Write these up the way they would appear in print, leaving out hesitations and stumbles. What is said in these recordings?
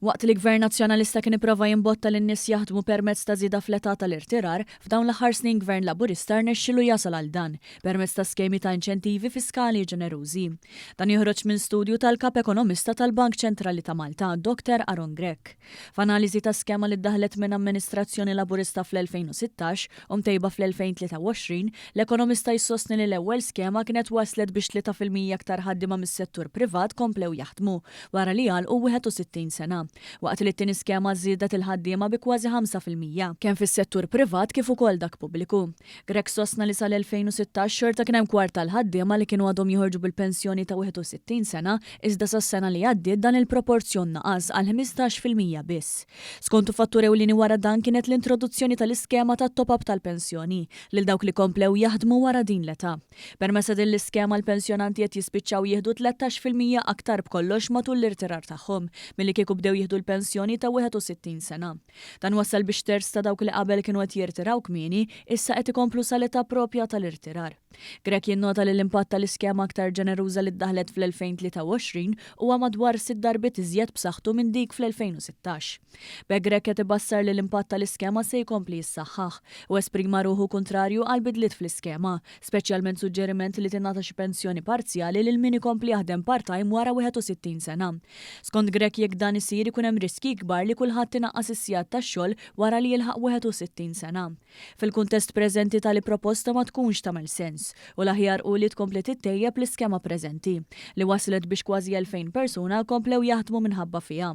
Waqt li Gvern Nazzjonalista kien ipprova jimbotta lin nies jaħdmu permezz ta' żieda fl-età tal-irtirar, f'dawn l-aħħar snin Gvern Laburista rnexxielu jasal għal dan permezz ta' skemi ta' inċentivi fiskali ġenerużi. Dan joħroġ minn studju tal-kap ekonomista tal-Bank Ċentrali ta' Malta, Dr. Aaron Grech. F'analiżi ta' skema li ddaħlet minn amministrazzjoni Laburista fl-2016 u mtejba fl-2023, l-ekonomista jissostni li l-ewwel skema kienet waslet biex 3% aktar ħaddiema mis-settur privat komplew jaħdmu wara li għalqu 61 sena. Waqt li t-tieni skema żiedet il-ħaddiema bi kważi 5% kemm fis-settur privat kif ukoll dak pubbliku. Grech sostna li sal-2016 xorta kien hemm kwart tal-ħaddiema li kienu għadhom joħorġu bil-pensjoni ta' 61 sena, iżda sas-sena li għaddiet dan il-proporzjon naqas għal 15% biss. Skont fattur ewlieni wara dan kienet l-introduzzjoni tal-iskema tat-top-up tal-pensjoni lil dawk li komplew jaħdmu wara din l-età. Permezz din l-iskema l-pensjonanti qed jispiċċaw jieħdu 13% aktar b'kollox matul l-irtirar tagħhom milli kieku bdew jieħdu l-pensjoni ta' 61 sena. Dan wassal biex terz ta' dawk li qabel kienu qed jirtiraw kmieni issa qed ikomplu sal-età proprja tal-irtirar. Grech jinnota li l-impatt tal-iskema aktar ġeneruża li ddaħlet fl-2023 huwa madwar 6 darbiet iżjed b'saħħtu minn dik fl-2016. B'hekk Grech qed ibassar li l-impatt tal-iskema se jkompli jissaħħaħ u esprima ruħu kontrarju għal bidliet fl-iskema, speċjalment suġġeriment li tingħata xi pensjoni parzjali lil min ikompli jaħdem part-time wara 61 sena. Skont Grech jekk dan isir ikun hemm riski kbar li kulħadd inaqqas is-sigħat tax-xogħol wara li jilħaq 61 sena. Fil-kuntest preżenti tal-proposta ma tkunx tagħmel sens u l-aħjar u li tkompli tittejjeb l-iskema preżenti li waslet biex kważi 2000 persuna komplew jaħdmu minħabba fiha.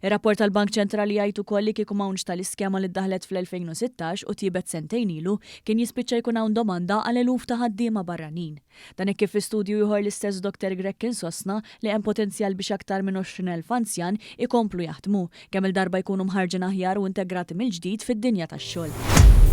Ir-rapport tal-Bank Ċentrali jgħid ukoll li kieku m'hawnx tal-iskema li ddaħlet fl-2016 u tiebet sentejn ilu kien jispiċċa jkun hawn domanda għal eluf ta' ħaddiema barranin. Dan hekk kif fi studju ieħor l-istess Dr. Grech kien sostna li hemm potenzjal biex aktar minn 20,000 anzjan ikomplu jaħdmu kemm il-darba jkunu mħarġin aħjar u integrati mill-ġdid fid-dinja tax-xogħol.